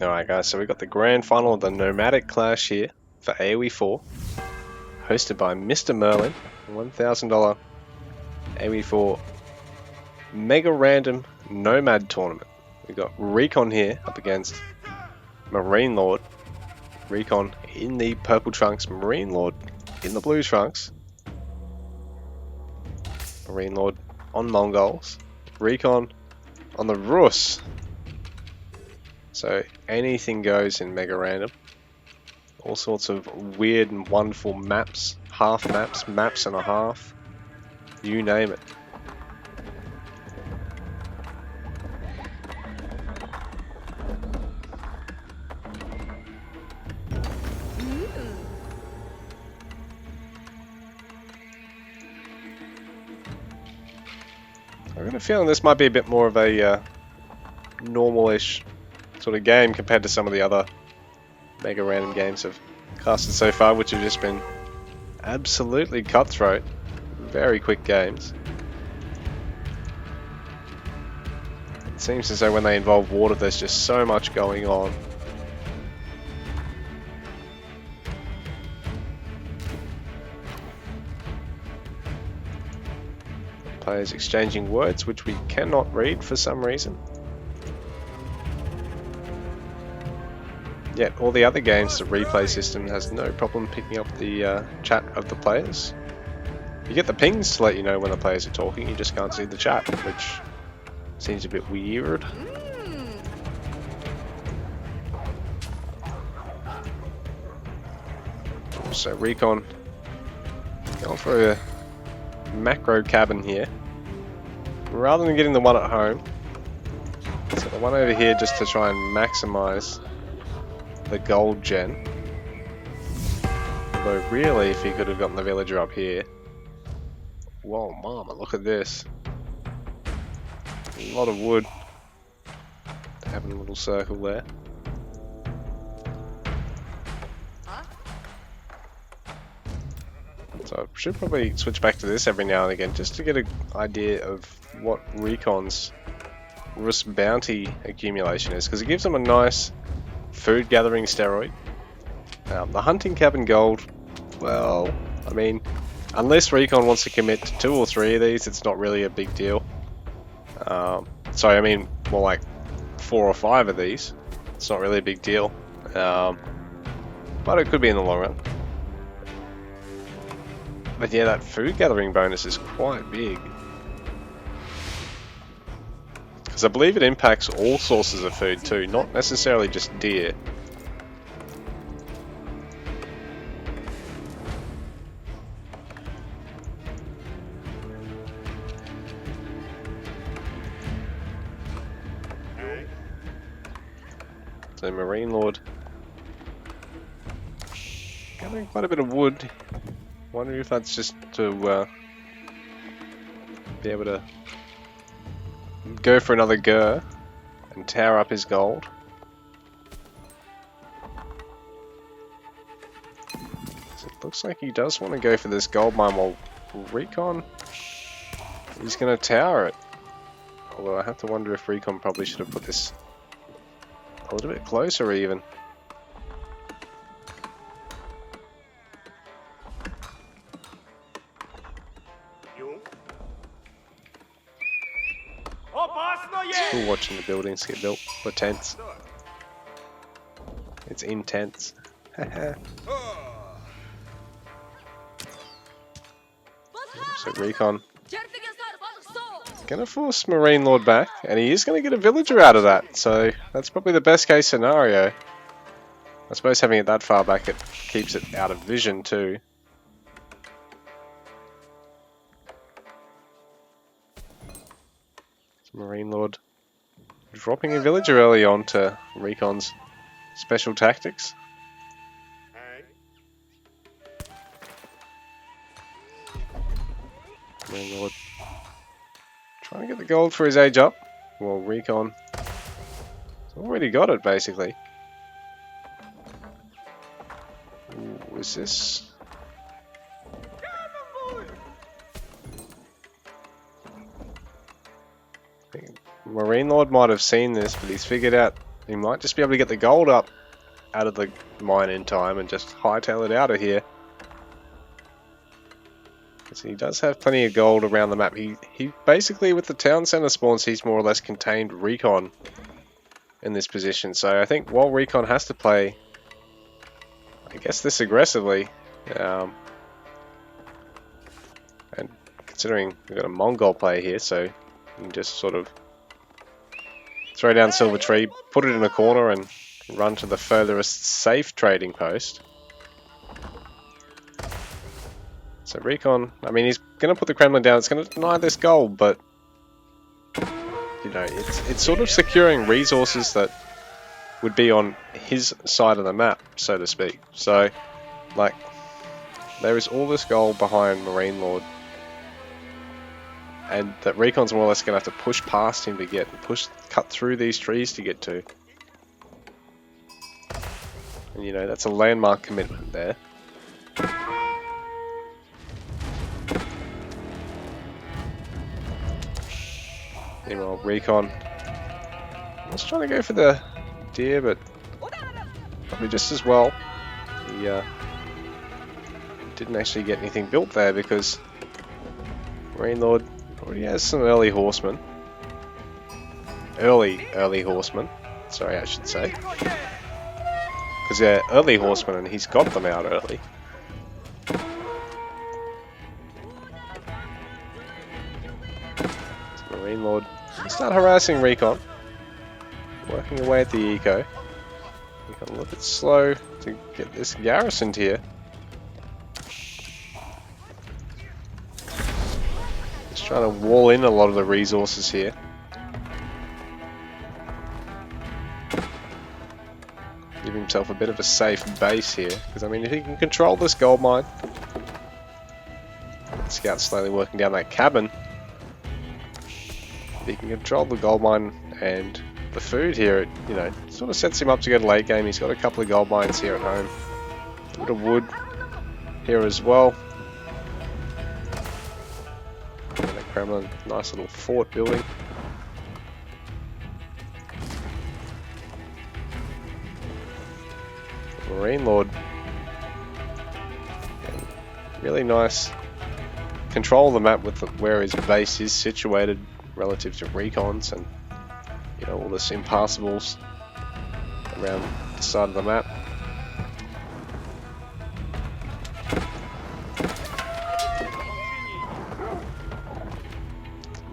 Alright guys, so we got the grand final of the Nomadic Clash here for AoE4, hosted by MrMerlin, $1,000 AoE4 Mega Random Nomad Tournament. We got Recon here up against Marine Lord. Recon in the purple trunks, Marine Lord in the blue trunks. Marine Lord on Mongols, Recon on the Rus. So anything goes in Mega Random. All sorts of weird and wonderful maps, half maps, maps and a half, you name it. I've got a feeling this might be a bit more of a normal-ish sort of game compared to some of the other Mega Random games I've casted so far, which have just been absolutely cutthroat, very quick games. It seems as though when they involve water there's just so much going on. Players exchanging words which we cannot read for some reason. Yet all the other games, the replay system has no problem picking up the chat of the players. You get the pings to let you know when the players are talking, you just can't see the chat, which seems a bit weird. So Recon going for a macro cabin here. Rather than getting the one at home, so the one over here just to try and maximize the gold gen. Although really, if he could have gotten the villager up here. Whoa, mama, look at this. A lot of wood to have in a little circle there. So I should probably switch back to this every now and again just to get an idea of what Recon's Rus bounty accumulation is, because it gives them a nice food gathering steroid. The hunting cabin gold, well, I mean, unless Recon wants to commit to 2 or 3 of these, it's not really a big deal. Sorry, I mean more like 4 or 5 of these. It's not really a big deal, but it could be in the long run. But yeah, that food gathering bonus is quite big. Because I believe it impacts all sources of food too, not necessarily just deer. So Marine Lord gathering quite a bit of wood. Wonder if that's just to be able to go for another Gur and tower up his gold. So it looks like he does want to go for this gold mine, while Recon, he's going to tower it. Although I have to wonder if Recon probably should have put this a little bit closer even. Still watching the buildings get built. The tents. It's intense. So Recon gonna force Marine Lord back, and he is gonna get a villager out of that. So that's probably the best case scenario. I suppose having it that far back, it keeps it out of vision too. Marine Lord dropping a villager early on to Recon's special tactics. Marine Lord trying to get the gold for his age up. Well, Recon has already got it basically. Ooh, is this? Marine Lord might have seen this, but he's figured out He might just be able to get the gold up out of the mine in time and just hightail it out of here. Because he does have plenty of gold around the map. He basically, with the town center spawns, he's more or less contained Recon in this position. So I think while Recon has to play, I guess, this aggressively, and considering we've got a Mongol player here, so you can just sort of throw down Silver Tree, put it in a corner, and run to the furthest safe trading post. So Recon, I mean, he's going to put the Kremlin down. It's going to deny this gold, but you know, it's sort of securing resources that would be on his side of the map, so to speak. So, like, there is all this gold behind Marine Lord, and that Recon's more or less going to have to push past him to get, cut through these trees to get to. And you know, that's a landmark commitment there. Meanwhile, Recon was trying to go for the deer, but probably just as well. He didn't actually get anything built there because Marine Lord already has some early horsemen. Early horsemen. Sorry, I should say. Because they're early horsemen and he's got them out early. So Marine Lord start harassing Recon. Working away at the eco. Recon a little bit slow to get this garrisoned here. Just trying to wall in a lot of the resources here. Give himself a bit of a safe base here, because I mean, if he can control this gold mine, Scout's slowly working down that cabin. If he can control the gold mine and the food here, it, you know, sort of sets him up to go to late game. He's got a couple of gold mines here at home, a bit of wood here as well. And the Kremlin, nice little fort building. Marine Lord, really nice control of the map with where his base is situated relative to Recon's, and you know, all this impassables around the side of the map.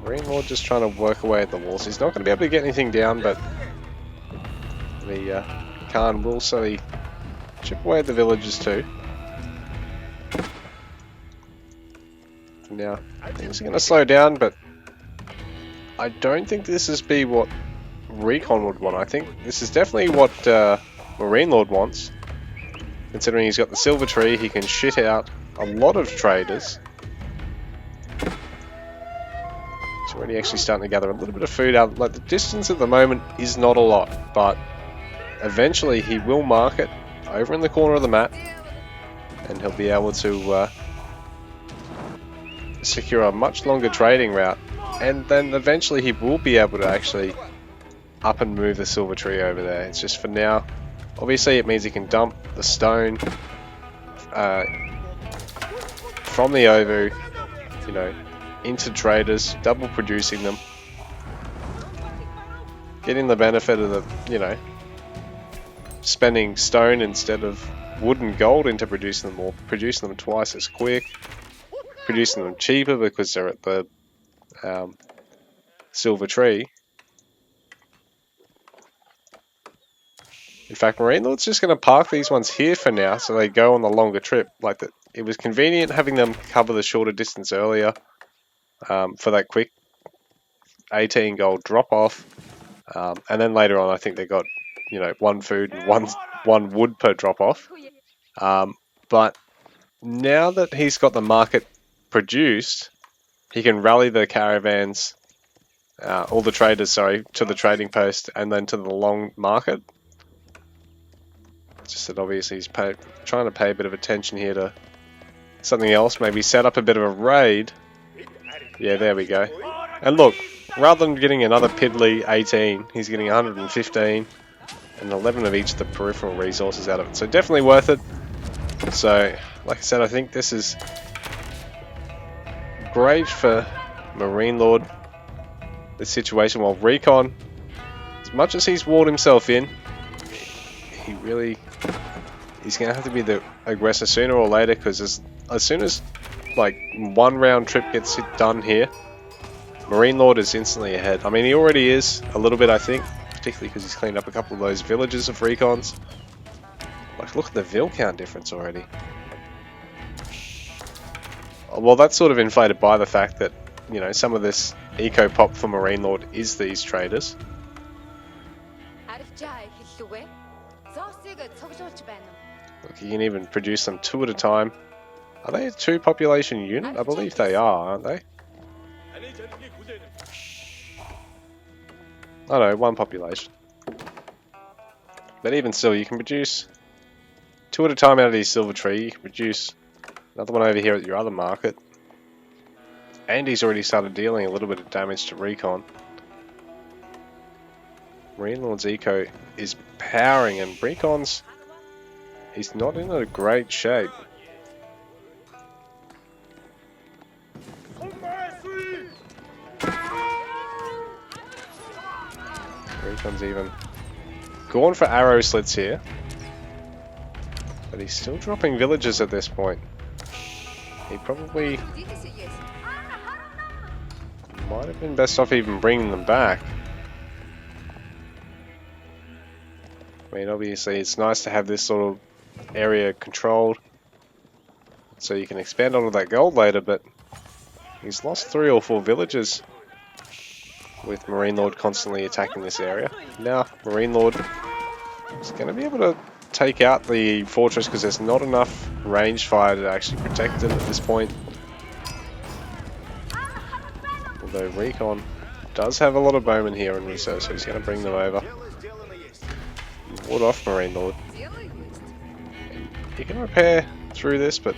Marine Lord just trying to work away at the walls. He's not going to be able to get anything down, but the Khan will slowly chip away at the villages too. Now, things are going to slow down, but I don't think this is what Recon would want. I think this is definitely what Marine Lord wants. Considering he's got the Silver Tree, he can shit out a lot of traders. He's already actually starting to gather a little bit of food out. Like, the distance at the moment is not a lot, but eventually he will mark it over in the corner of the map, and he'll be able to secure a much longer trading route, and then eventually he will be able to actually up and move the Silver Tree over there. It's just for now, obviously it means he can dump the stone from the Ovu, you know, into traders, double producing them, getting the benefit of the, you know, spending stone instead of wood and gold into producing them, or producing them twice as quick, producing them cheaper because they're at the Silver Tree. In fact, Marine Lord's just going to park these ones here for now, so they go on the longer trip. Like, it was convenient having them cover the shorter distance earlier for that quick 18 gold drop off, and then later on I think they got, you know, one food and one wood per drop off. But now that he's got the market produced, he can rally the caravans, all the traders, sorry, to the trading post and then to the long market. Just that obviously he's trying to pay a bit of attention here to something else, maybe set up a bit of a raid. Yeah, there we go. And look, rather than getting another piddly 18, he's getting 115. and 11 of each of the peripheral resources out of it. So definitely worth it. So, like I said, I think this is great for Marine Lord, this situation, while Recon, as much as he's walled himself in, he's going to have to be the aggressor sooner or later, because as soon as like one round trip gets done here, Marine Lord is instantly ahead. I mean, he already is a little bit, I think, particularly because he's cleaned up a couple of those villages of Recons. Like, look at the Vil count difference already. Well, that's sort of inflated by the fact that, you know, some of this eco pop for Marine Lord is these traders. Look, you can even produce them 2 at a time. Are they a 2 population unit? I believe they are, aren't they? Oh no, 1 population. But even still, you can produce 2 at a time out of these silver tree. You can produce another one over here at your other market. And he's already started dealing a little bit of damage to Recon. Marine Lord's eco is powering, and Recon's, he's not in a great shape. Recon's even gone for arrow slits here. But he's still dropping villages at this point. He probably might have been best off even bringing them back. I mean, obviously it's nice to have this sort of area controlled so you can expand onto that gold later, but he's lost 3 or 4 villages with Marine Lord constantly attacking this area. Now Marine Lord is going to be able to take out the fortress because there's not enough ranged fire to actually protect it at this point. Although Recon does have a lot of bowmen here in reserve, so he's going to bring them over. Ward off Marine Lord. You can repair through this, but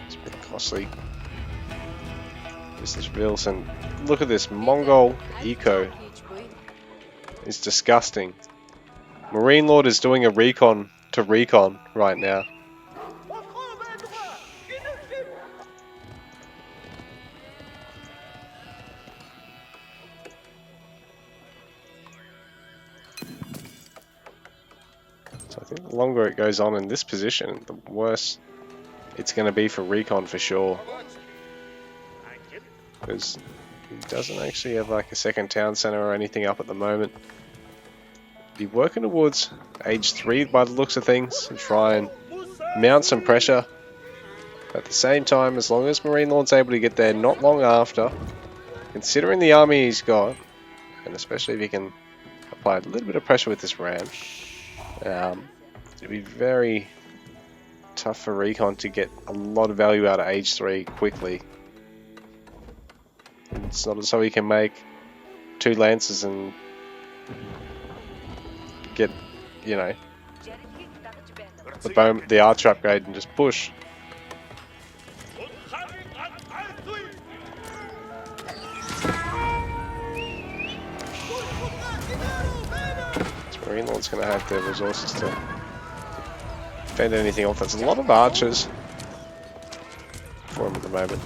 it's a bit costly. This is Vils, and look at this Mongol eco. It's disgusting. Marine Lord is doing a recon to Recon right now. So I think the longer it goes on in this position, the worse it's going to be for Recon for sure. Because he doesn't actually have like a second town center or anything up at the moment. Be working towards age 3 by the looks of things and try and mount some pressure. At the same time, as long as Marine Lord's able to get there not long after, considering the army he's got, and especially if he can apply a little bit of pressure with this ram, it'd be very tough for Recon to get a lot of value out of age 3 quickly. It's not as though he can make 2 lances and get, you know, the archer upgrade and just push. So Marine Lord's going to have the resources to fend anything off. There's a lot of archers for him at the moment.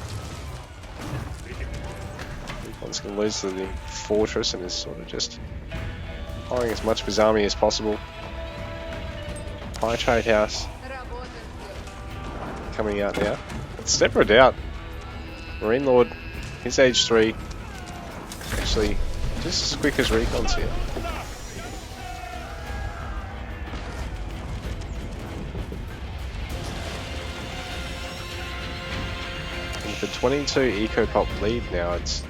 He's going to lose to the fortress and is sort of just hiring as much of his army as possible. High trade house coming out now. Separate out. Marine Lord, his age 3, actually just as quick as Recon's here. And with the 22 eco pop lead now, it's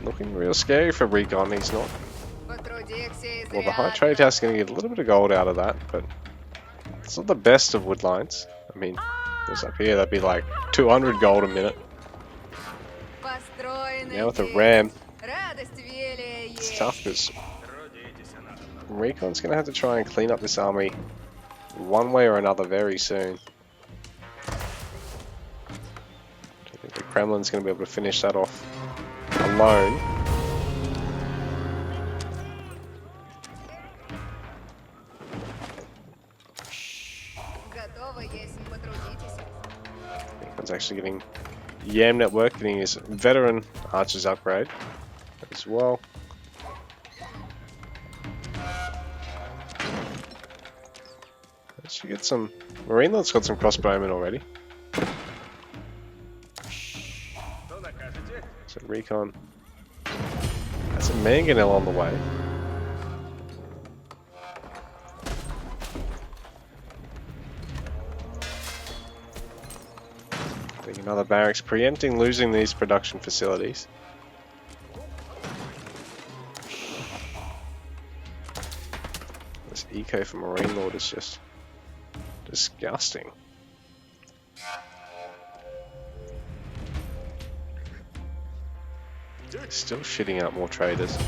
looking real scary for Recon. He's not. Well, the high trade house is going to get a little bit of gold out of that, but it's not the best of wood lines. I mean, what's up here? That'd be like 200 gold a minute. Now with the ram, it's tough because Recon's going to have to try and clean up this army one way or another very soon. I think the Kremlin's going to be able to finish that off alone. Recon's actually getting Yam Network, getting his veteran archers upgrade as well. Should get some. Marine Lord's got some crossbowmen already. So Recon has a mangonel on the way. Getting another barracks, preempting losing these production facilities. This eco for Marine Lord is just disgusting. Still shitting out more traders.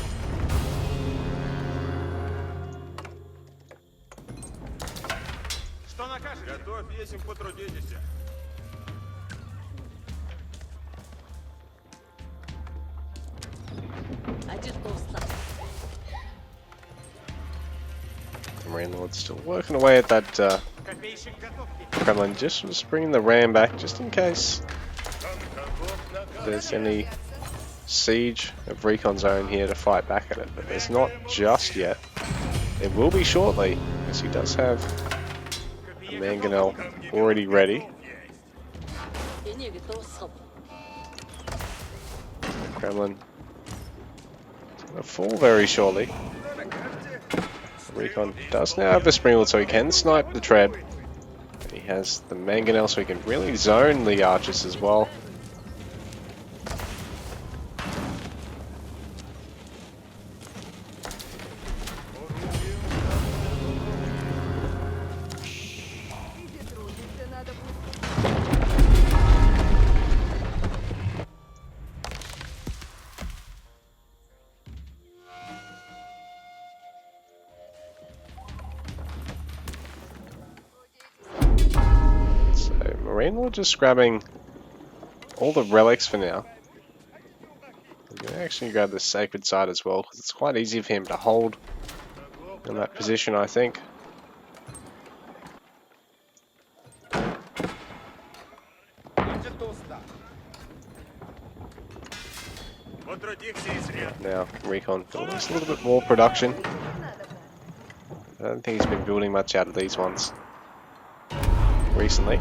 Marine Lord's still working away at that Kremlin, just bringing the ram back just in case there's any siege of Recon Zone here to fight back at it, but there's not just yet. There will be shortly, as he does have a mangonel already ready. Kremlin is going to fall very shortly. Recon does now have the Springald, so he can snipe the tread. He has the mangonel, so he can really zone the archers as well. Marine Lord just grabbing all the relics for now. I'm going to actually grab the sacred side as well, because it's quite easy for him to hold in that position, I think. Now, Recon building a little bit more production. I don't think he's been building much out of these ones recently.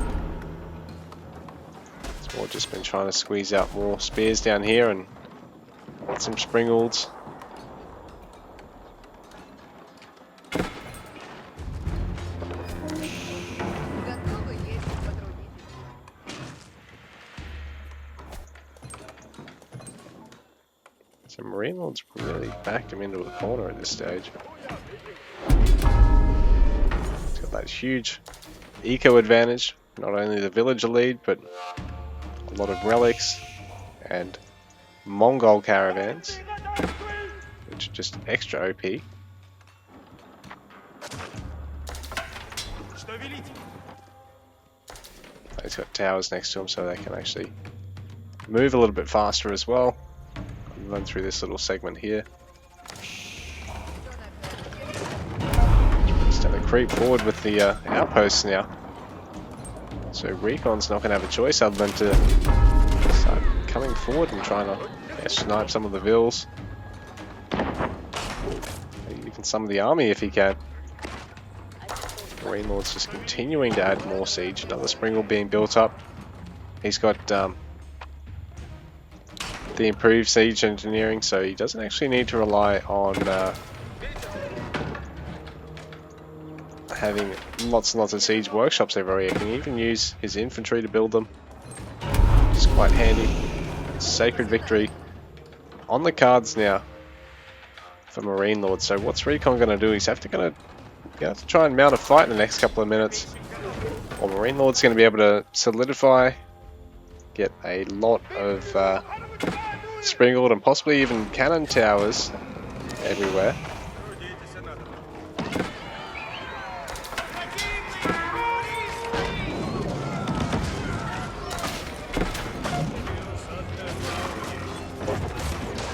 It's more just been trying to squeeze out more spears down here and get some Springalds. So Marine Lord's really backed him into a corner at this stage. He's got that huge eco advantage, not only the villager lead, but a lot of relics and Mongol caravans, which are just extra OP. He's got towers next to him, so they can actually move a little bit faster as well. Run through this little segment here. Just have to creep forward with the outposts now. So Recon's not going to have a choice other than to start coming forward and trying to snipe some of the vills. Even some of the army if he can. Marine Lord's just continuing to add more siege. Another Springal being built up. He's got the improved siege engineering, so he doesn't actually need to rely on having lots and lots of siege workshops everywhere. He can even use his infantry to build them, which is quite handy. Sacred victory on the cards now for Marine Lord. So what's Recon going to do? He's have to try and mount a fight in the next couple of minutes, or Marine Lord's going to be able to solidify, get a lot of Springald and possibly even cannon towers everywhere.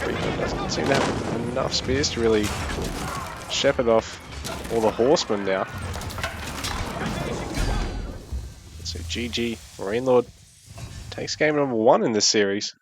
Recon doesn't seem to have enough spears to really shepherd off all the horsemen now. So GG, Marine Lord takes game number 1 in this series.